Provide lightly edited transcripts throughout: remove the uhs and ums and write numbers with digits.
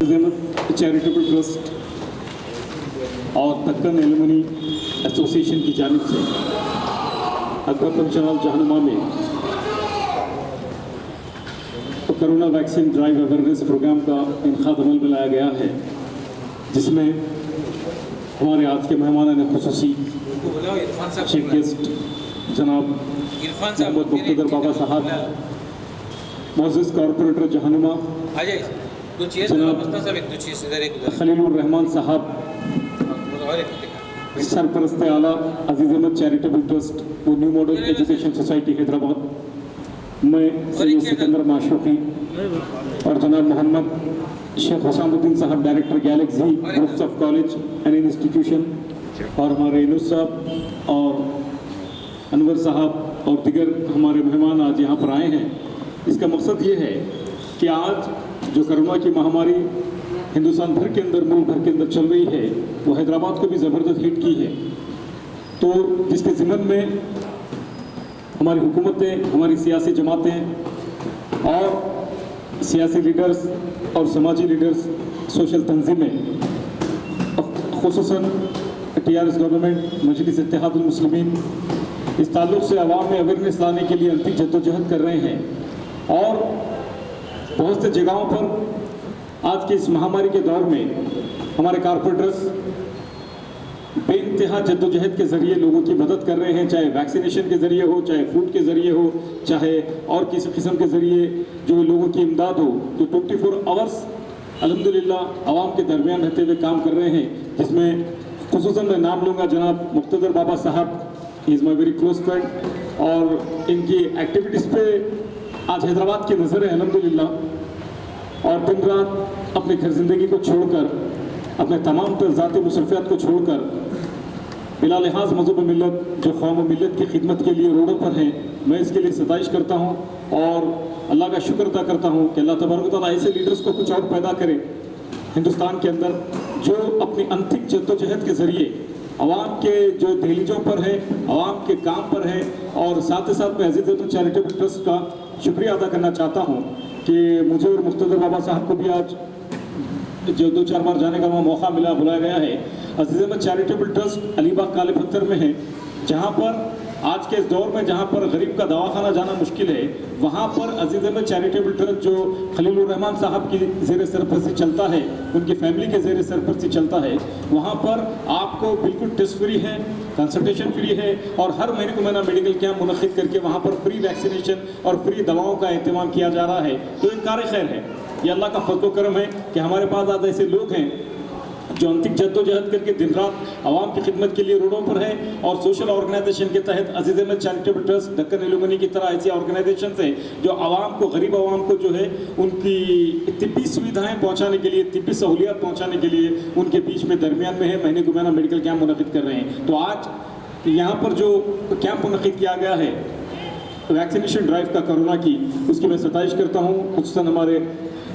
Charitable trust और Deccan alumni association की जानिब से अकबर फंक्शन हॉल जहानुमा में corona vaccine drive awareness program का इनकाद अमल में लाया गया है, जिसमें हमारे आज के मेहमान खुसूसी चीफ गेस्ट जनाब मोहम्मद मुक्तदर बाबा साहब, मोअज़्ज़िज़ कॉरपोरेटर जहानुमा जनाब खलीलुर रहमान साहब, सरपरस्त आला अजीज़ अहमद चैरिटेबल ट्रस्ट व new model education society Hyderabad, मैं सैयद सिकंदर माशूक़ी और जनाब मोहम्मद शेख हुसामुद्दीन साहब, director Galaxy groups of college and institution, और हमारे यूनुस साहब और अनवर साहब और दिगर हमारे मेहमान आज यहाँ पर आए हैं। इसका मकसद ये है कि आज जो कोरोना की महामारी हिंदुस्तान भर के अंदर, मुल्क भर के अंदर चल रही है, वो हैदराबाद को भी ज़बरदस्त हिट की है। तो जिसके ज़िम्मन में हमारी हुकूमतें, हमारी सियासी जमातें और सियासी लीडर्स और समाजी लीडर्स, सोशल तंजीमें, खुसूसन TRS गवर्नमेंट, मजलिस इत्तेहादुल मुस्लिमीन, इस ताल्लुक़ से आवाम में अवेयरनेस लाने के लिए अंतिम जद्दोजहद कर रहे हैं। और बहुत से जगहों पर आज के इस महामारी के दौर में हमारे कारपोरेटर्स बेइंतहा जद्दोजहद के ज़रिए लोगों की मदद कर रहे हैं, चाहे वैक्सीनेशन के ज़रिए हो, चाहे फूड के ज़रिए हो, चाहे और किसी किस्म के ज़रिए जो लोगों की इमदाद हो। तो 24 आवर्स अल्हम्दुलिल्लाह आवाम के दरमियान रहते हुए काम कर रहे हैं, जिसमें खुसूसन मैं नाम लूँगा जनाब मुक्तदर बाबा साहब, he is my very close friend, और इनकी एक्टिविटीज़ पे आज हैदराबाद की नज़र है अल्हम्दुलिल्लाह। और दिन रात अपने घर ज़िंदगी को छोड़कर, अपने तमाम तर ज़ाती मुसरफ़ियात को छोड़कर, बिला लिहाज मज़हब मिलत जो कौम व मिलत की खिदमत के लिए रोडों पर हैं, मैं इसके लिए सताइश करता हूँ और अल्लाह का शुक्र अदा करता हूँ कि अल्लाह तबारक व तआला ऐसे लीडर्स को कुछ और पैदा करे हिंदुस्तान के अंदर, जो अपनी अंतिम जद्दोजहद के ज़रिए आवाम के जो दहलीजों पर है, आवाम के काम पर है। और साथ ही साथ मैं अजीज़ अहमद चैरिटेबल ट्रस्ट का शुक्रिया अदा करना चाहता हूँ कि मुझे और मुक्तदर बाबा साहब को भी आज जो 2-4 बार जाने का वहाँ मौका मिला, बुलाया गया है। अजीज़ अहमद चैरिटेबल ट्रस्ट अलीबाग काले पत्थर में है, जहाँ पर आज के इस दौर में जहाँ पर गरीब का दवाखाना जाना मुश्किल है, वहाँ पर अजीज़ अहमद चैरिटेबल ट्रस्ट जो खलीलुर रहमान साहब की ज़ेर सरपरस्ती चलता है, उनकी फैमिली के ज़ेर सरपरस्ती चलता है, वहाँ पर आपको बिल्कुल टेस्ट फ्री है, कंसल्टेशन फ्री है, और हर महीने को महीना मेडिकल कैंप मुनक़िद करके वहाँ पर फ्री वैक्सीनेशन और फ्री दवाओं का एहतमाम किया जा रहा है। तो एक कार खैर है, ये अल्लाह का फज़्ल व करम है कि हमारे पास आज ऐसे लोग हैं जो अंतिम जद्दोजहद करके दिन रात आवाम की खिदमत के लिए रोडों पर है। और सोशल ऑर्गेनाइजेशन के तहत Aziz Ahmed charitable trust, Deccan alumni की तरह ऐसी ऑर्गेनाइजेशन है जो आवाम को, गरीब आवाम को जो है उनकी तिब्बी सुविधाएं पहुंचाने के लिए, तिब्बी सहूलियात पहुंचाने के लिए उनके बीच में दरमियान में है, महीने को महीना मेडिकल कैंप मुनक़िद कर रहे हैं। तो आज यहाँ पर जो कैंप मुनक़िद किया गया है वैक्सीनेशन ड्राइव का कोरोना की, उसकी मैं सताइश करता हूँ। खुसूसन हमारे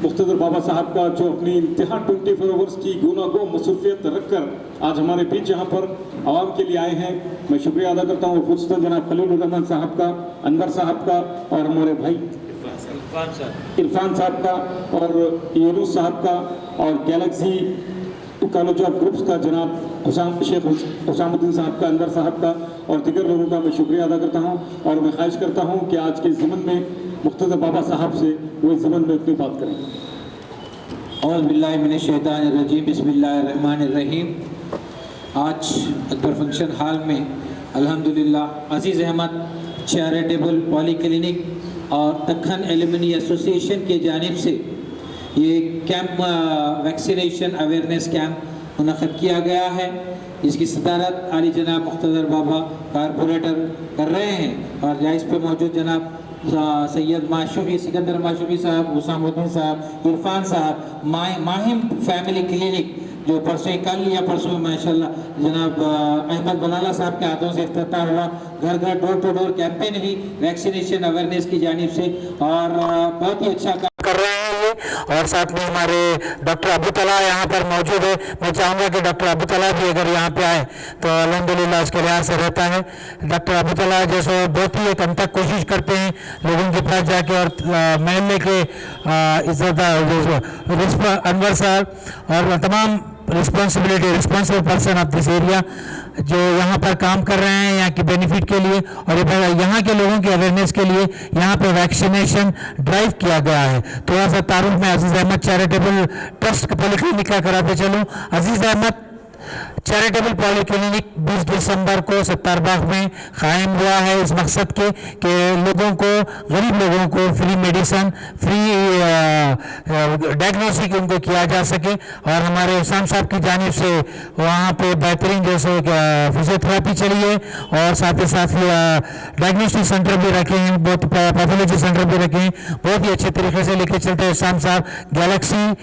मुक्तदर बाबा साहब का जो अपनी इंतहा 24 आवर्स की गुनागो मसरूफियत रखकर आज हमारे बीच यहाँ पर आवाम के लिए आए हैं, मैं शुक्रिया अदा करता हूँ। खुसूसन जनाब खलीलुर रहमान साहब का, अनवर साहब का, और हमारे भाई इरफान साहब का, और यूनुस साहब का, और गैलेक्सी कॉलेज ऑफ ग्रुप्स का जनाब शेख हुसामुद्दीन साहब का, अनवर साहब का, और दिगर लोगों का मैं शुक्रिया अदा करता हूँ। और मैं ख्वाहिश करता हूँ कि आज के ज़िमन में मुक्तदर बाबा साहब से वो इस ज़िमन में अपनी बात करें। औज़ु बिल्लाहि मिनश शैतानिर रजीम, बिस्मिल्लाहिर रहमानिर रहीम। आज अकबर फंक्शन हॉल में अल्हम्दुलिल्लाह अजीज़ अहमद चैरिटेबल पॉलीक्लिनिक और दक्कन एलुमनी एसोसिएशन की जानिब से ये कैंप, वैक्सीनेशन अवेयरनेस कैंप मुनक़िद किया गया है, जिसकी सदारत आली जनाब मुक्तदर बाबा कारपोरेटर कर रहे हैं। और इस पर मौजूद जनाब सैयद माशूक़ी, सिकंदर माशूक़ी साहब, हुसामुद्दीन साहब, इरफान साहब, माहिम फैमिली क्लिनिक जो परसों कल या परसों माशाल्लाह जनाब अहमद बलाला साहब के हाथों से इफ्तिताह हुआ। घर घर डोर टू डोर कैंपेन ही वैक्सीनेशन अवेयरनेस की जानिब से, और बहुत ही अच्छा काम कर रहे हैं। करेंगे। और साथ में हमारे डॉक्टर अबू तला यहाँ पर मौजूद है। मैं चाहूँगा कि डॉक्टर अबू तला भी अगर यहाँ पे आए तो अल्हम्दुलिल्लाह उसके लिहाज से रहता है। डॉक्टर अबू तला जैसे बहुत ही एक अंतक कोशिश करते हैं लोगों के पास जाके, और महल्ले के इज्जत अनवर साहब और तमाम responsible person of this area जो यहाँ पर काम कर रहे हैं यहाँ की बेनिफिट के लिए और यहाँ के लोगों की अवेयरनेस के लिए यहाँ पे वैक्सीनेशन ड्राइव किया गया है। थोड़ा सा तारुफ में अजीज़ अहमद चैरिटेबल ट्रस्ट पॉलीक्लिनिक का कराते चलूँ। अजीज़ अहमद चैरिटेबल पॉलीक्लिनिक 20 दिसंबर को सत्तारबाग में कायम हुआ है इस मकसद के कि लोगों को, गरीब लोगों को फ्री मेडिसन, फ्री डायग्नोस्टिक उनको किया जा सके। और हमारे उसाम साहब की जानिब से वहाँ पे बेहतरीन जैसे फिजियोथेरेपी चली है और साथ ही साथ डायग्नोस्टिक सेंटर भी रखे हैं, बहुत पैथोलॉजी सेंटर भी रखे हैं, बहुत ही अच्छे तरीके से लेके चलते हैं उसाम साहब। Galaxy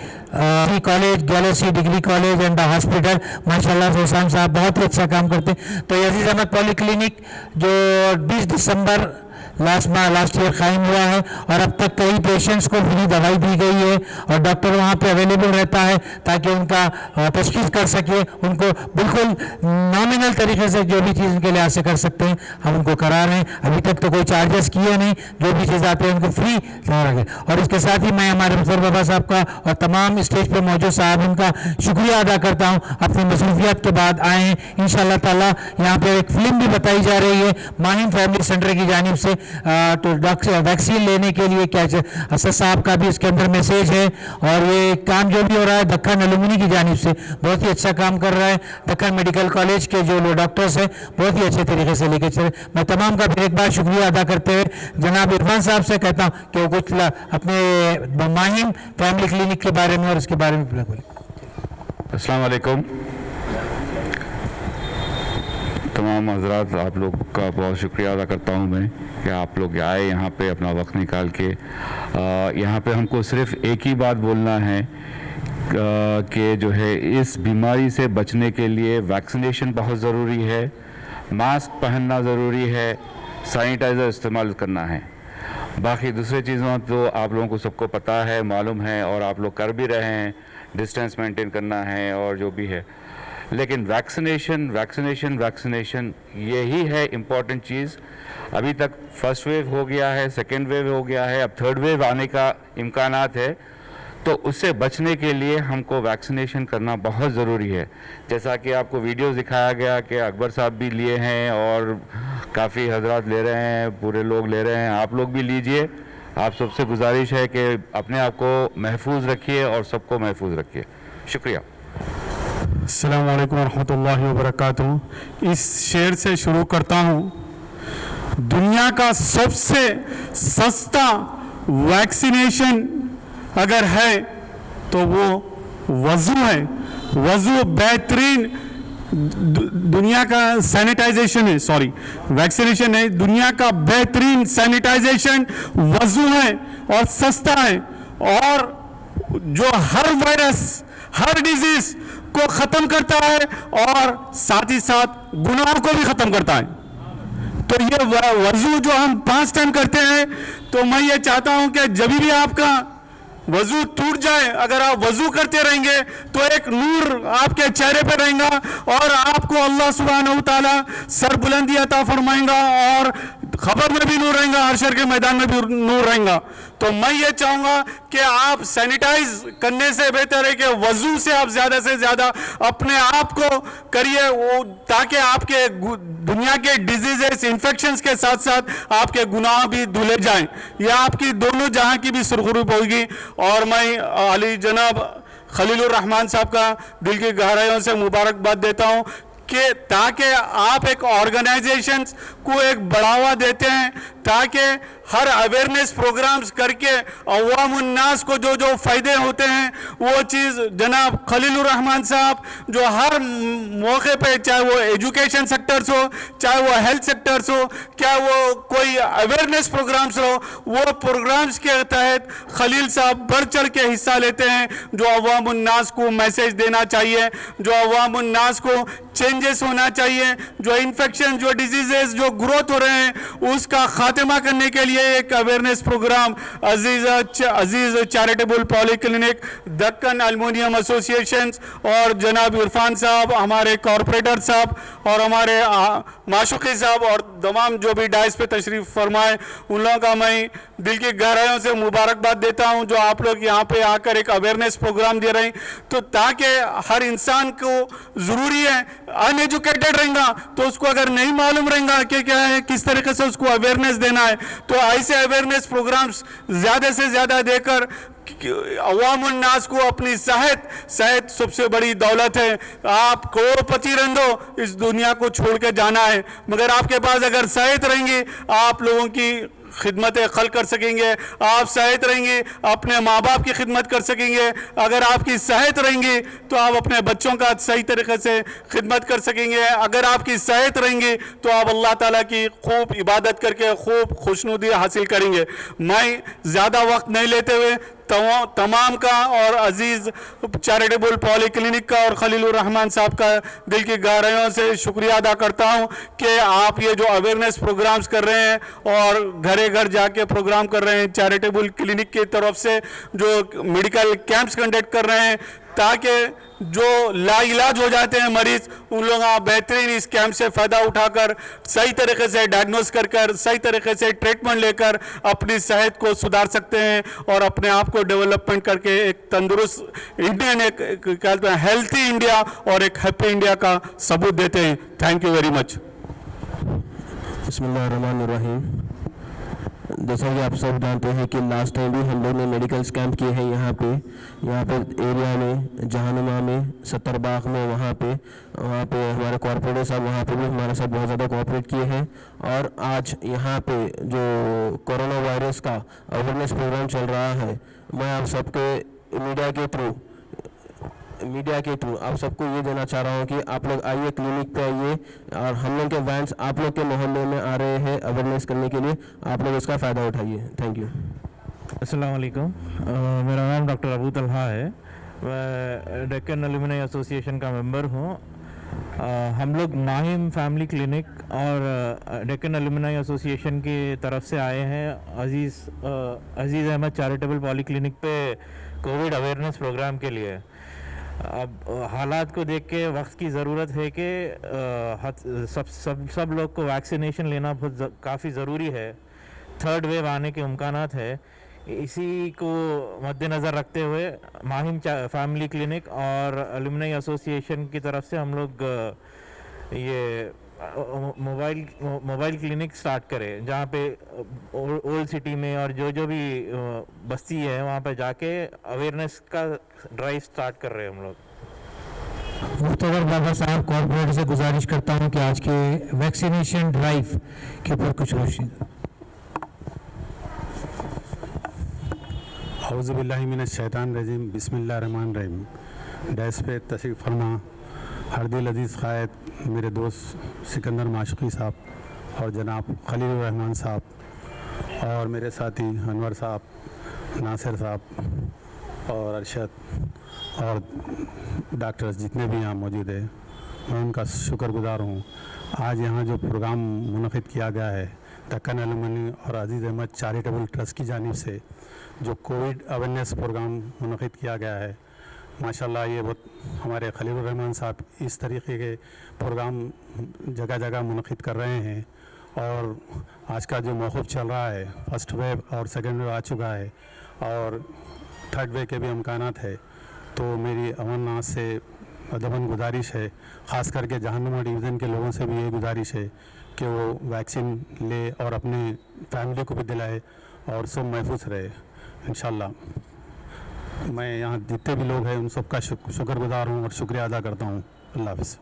college, Galaxy degree college and hospital, माशाल्लाह से उसाम साहब बहुत ही अच्छा काम करते हैं। तो अजीज़ अहमद पॉलीक्लिनिक जो 20 दिसंबर लास्ट ईयर कायम हुआ है और अब तक कई पेशेंट्स को फ्री दवाई दी गई है और डॉक्टर वहाँ पे अवेलेबल रहता है ताकि उनका तशखीस कर सके, उनको बिल्कुल नॉमिनल तरीके से जो भी चीज़ उनके लिहाज से कर सकते हैं हम उनको करा रहे हैं। अभी तक तो कोई चार्जेस किए नहीं, जो भी चीज़ आते हैं उनको फ्री रखें। और इसके साथ ही मैं हमारे मुफ्तर बाबा साहब का और तमाम स्टेज पर मौजूद साहब उनका शुक्रिया अदा करता हूँ, अपनी मसरूफियत के बाद आए हैं। इंशाअल्लाह ताला यहाँ पर एक फिल्म भी बताई जा रही है माहिम फैमिली सेंटर की जानिब से, तो वैक्सीन लेने के लिए क्या असद साहब का भी इसके अंदर मैसेज है। और ये काम जो भी हो रहा है दक्कन एलुमनी की जानिब से बहुत ही अच्छा काम कर रहा है। दक्कन मेडिकल कॉलेज के जो डॉक्टर्स हैं बहुत ही अच्छे तरीके से लेके चले। मैं तमाम का फिर एक बार शुक्रिया अदा करते हुए जनाब इरफान साहब से कहता हूँ कि वो कुछ अपने माहिम फैमिली क्लिनिक के बारे में और इसके बारे में बोले। अस्सलाम वालेकुम तमाम हज़रात, आप लोग का बहुत शुक्रिया अदा करता हूँ मैं कि आप लोग आए यहाँ पे अपना वक्त निकाल के। यहाँ पे हमको सिर्फ एक ही बात बोलना है कि जो है इस बीमारी से बचने के लिए वैक्सीनेशन बहुत ज़रूरी है, मास्क पहनना ज़रूरी है, सैनिटाइज़र इस्तेमाल करना है। बाकी दूसरी चीज़ों तो आप लोगों को सबको पता है, मालूम है और आप लोग कर भी रहे हैं, डिस्टेंस मेंटेन करना है और जो भी है। लेकिन वैक्सीनेशन यही है इम्पॉर्टेंट चीज़। अभी तक फर्स्ट वेव हो गया है, सेकेंड वेव हो गया है, अब थर्ड वेव आने का इम्कानात है, तो उससे बचने के लिए हमको वैक्सीनेशन करना बहुत ज़रूरी है। जैसा कि आपको वीडियोस दिखाया गया कि अकबर साहब भी लिए हैं और काफ़ी हजरात ले रहे हैं, पूरे लोग ले रहे हैं, आप लोग भी लीजिए। आप सबसे गुजारिश है कि अपने आप को महफूज रखिए और सबको महफूज रखिए। शुक्रिया। अस्सलाम वालेकुम रहमतुल्लाहि व बरकातुहू। इस शेर से शुरू करता हूँ। दुनिया का सबसे सस्ता वैक्सीनेशन अगर है तो वो वज़ू है। वज़ू बेहतरीन दुनिया का सैनिटाइजेशन है, सॉरी वैक्सीनेशन है, दुनिया का बेहतरीन सैनिटाइजेशन वज़ू है और सस्ता है और जो हर वायरस, हर डिजीज को ख़त्म करता है और साथ ही साथ गुनाहों को भी ख़त्म करता है। तो ये वज़ू जो हम 5 टाइम करते हैं, तो मैं ये चाहता हूं कि जब भी आपका वज़ू टूट जाए, अगर आप वज़ू करते रहेंगे तो एक नूर आपके चेहरे पे रहेगा और आपको अल्लाह सुब्हानहू तआला सरबुलंदी अता फरमाएगा और खबर में भी नूर रहेगा, हशर के मैदान में भी नूर रहेगा। तो मैं ये चाहूँगा कि आप सैनिटाइज करने से बेहतर है कि वज़ू से आप ज़्यादा से ज़्यादा अपने आप को करिए, वो ताकि आपके दुनिया के डिजीजेस, इन्फेक्शंस के साथ साथ आपके गुनाह भी धुले जाएं। यह आपकी दोनों जहां की भी सुरखुरूप होगी। और मैं अली जनाब खलीलुर रहमान साहब का दिल की गहराइयों से मुबारकबाद देता हूं कि ताकि आप एक ऑर्गेनाइजेशन को एक बढ़ावा देते हैं, ताकि हर अवेयरनेस प्रोग्राम्स करके अवामुन्नास को जो जो फ़ायदे होते हैं वो चीज़ जनाब खलीलुर रहमान साहब जो हर मौके पे, चाहे वो एजुकेशन सेक्टर्स हो, चाहे वो हेल्थ सेक्टर्स हो, क्या वो कोई अवेयरनेस प्रोग्राम्स हो, वो प्रोग्राम्स के तहत खलील साहब बढ़ चढ़ के हिस्सा लेते हैं। जो अवामुन्नास को मैसेज देना चाहिए, जो अवामुन्नास को चेंजेस होना चाहिए, जो इन्फेक्शन, जो डिजीजेस जो ग्रोथ हो रहे हैं उसका खात्मा करने के लिए ये एक awareness programme Aziz charitable polyclinic, Deccan aluminium association और जनाब इरफान साहब, हमारे कॉरपोरेटर साहब और हमारे माशुकी साहब और तमाम जो भी डाइस पे तशरीफ़ फरमाए, उन लोगों का मैं दिल की गहराइयों से मुबारकबाद देता हूं जो आप लोग यहाँ पे आकर एक अवेयरनेस प्रोग्राम दे रहे हैं। तो ताकि हर इंसान को ज़रूरी है, अनएजुकेटेड रहेगा तो उसको अगर नहीं मालूम रहेगा कि क्या है, किस तरीके से उसको अवेयरनेस देना है, तो ऐसे अवेयरनेस प्रोग्राम्स ज़्यादा से ज़्यादा देकर अवामुन नास को अपनी सेहत सबसे बड़ी दौलत है। आप करोड़पति रह दो, इस दुनिया को छोड़ के जाना है, मगर आपके पास अगर सेहत रहेंगी आप लोगों की खिदमत खल कर सकेंगे, आप सेहत रहेंगे अपने माँ बाप की खिदमत कर सकेंगे, अगर आपकी सेहत रहेंगी तो आप अपने बच्चों का सही तरीके से खिदमत कर सकेंगे, अगर आपकी सेहत रहेंगी तो आप अल्लाह ताला की खूब इबादत करके खूब खुशनुदी हासिल करेंगे। मैं ज़्यादा वक्त नहीं लेते हुए तमाम का और अजीज़ चैरिटेबल पॉलीक्लिनिक का और खलीलुर रहमान साहब का दिल की गहराइयों से शुक्रिया अदा करता हूं कि आप ये जो अवेयरनेस प्रोग्राम्स कर रहे हैं और घरे घर जाके प्रोग्राम कर रहे हैं, चैरिटेबल क्लिनिक की तरफ से जो मेडिकल कैंप्स कंडक्ट कर रहे हैं, ताकि जो लाइलाज हो जाते हैं मरीज, उन लोग बेहतरीन इस कैंप से फ़ायदा उठाकर सही तरीके से डायग्नोस कर सही तरीके से ट्रीटमेंट लेकर अपनी सेहत को सुधार सकते हैं और अपने आप को डेवलपमेंट करके एक तंदुरुस्त इंडियन, एक कहते हैं हेल्थी इंडिया और एक हैप्पी इंडिया का सबूत देते हैं। Thank you very much. बिस्मिल्लाहिर्रहमानिर्रहीम। जैसा कि आप सब जानते हैं कि लास्ट टाइम भी हम लोग ने मेडिकल कैंप किए हैं यहाँ पे एरिया में, जहानुमा में, सत्तरबाग में, वहाँ पे हमारे कॉर्पोरेटर साहब वहाँ पे भी हमारे साथ बहुत ज़्यादा कोऑपरेट किए हैं। और आज यहाँ पे जो कोरोना वायरस का अवेयरनेस प्रोग्राम चल रहा है, मैं आप सबके मीडिया के थ्रू आप सबको ये देना चाह रहा हूँ कि आप लोग आइए, क्लिनिक पे आइए, और हम लोग के वैन्स आप लोग के मोहल्ले में आ रहे हैं अवेयरनेस करने के लिए, आप लोग इसका फ़ायदा उठाइए। Thank you. अस्सलाम वालेकुम। मेरा नाम डॉक्टर अबू तलहा है, मैं डेक्कन एल्युमिनी एसोसिएशन का मेंबर हूँ। हम लोग नाहिम फैमिली क्लिनिक और डेक्कन एल्युमिनी एसोसिएशन की तरफ से आए हैं अजीज़ अहमद चैरिटेबल पॉलीक्लिनिक पे कोविड अवेयरनेस प्रोग्राम के लिए। अब हालात को देख के वक्त की ज़रूरत है कि सब लोग को वैक्सीनेशन लेना काफ़ी ज़रूरी है। थर्ड वेव आने के इम्कानात है, इसी को मद्देनज़र रखते हुए माहिम फैमिली क्लिनिक और एल्युमिनी एसोसिएशन की तरफ से हम लोग ये मोबाइल क्लिनिक स्टार्ट करें, जहाँ पे ओल्ड सिटी में और जो भी बस्ती है वहाँ पे जाके अवेयरनेस का ड्राइव स्टार्ट कर रहे हैं हम लोग। मुख्तबर बाबा साहब कॉर्पोरेट से गुजारिश करता हूँ कि आज के वैक्सीनेशन ड्राइव के ऊपर कुछ रोशनी। औज़ुबिल्लाहि मिनश्शैतानिर्रजीम, बिस्मिल्लाहिर्रहमानिर्रहीम। डैश पे तशरीफ़ फरमा हरदिल अजीज़ क़ायद मेरे दोस्त सिकंदर माशुकी साहब और जनाब खलीलुर रहमान साहब और मेरे साथी अनवर साहब, नासिर साहब और अरशद और डॉक्टर्स जितने भी यहाँ मौजूद हैं, मैं उनका शुक्रगुज़ार हूँ। आज यहाँ जो प्रोग्राम मुनक़िद किया गया है दक्कन एल्युमिनी और अजीज़ अहमद चैरिटेबल ट्रस्ट की जानिब से, जो कोविड अवेयरनेस प्रोग्राम मुनक़िद किया गया है, माशाल्लाह ये बहुत हमारे खलीलुर रहमान साहब इस तरीके के प्रोग्राम जगह जगह मुनक़िद कर रहे हैं। और आज का जो मौक़िफ़ चल रहा है, फर्स्ट वेव और सेकेंड वेव आ चुका है और थर्ड वेव के भी इम्कानात है, तो मेरी अमन से अदबन गुजारिश है, ख़ास करके जहानुमा डिवीज़न के लोगों से भी ये गुजारिश है कि वो वैक्सीन ले और अपने फैमिली को भी दिलाए और सब महफूज रहे इंशाल्लाह। मैं यहाँ जितने भी लोग हैं उन सबका शुक्रगुज़ार हूँ और शुक्रिया अदा करता हूँ। अल्लाह हाफ़िज़।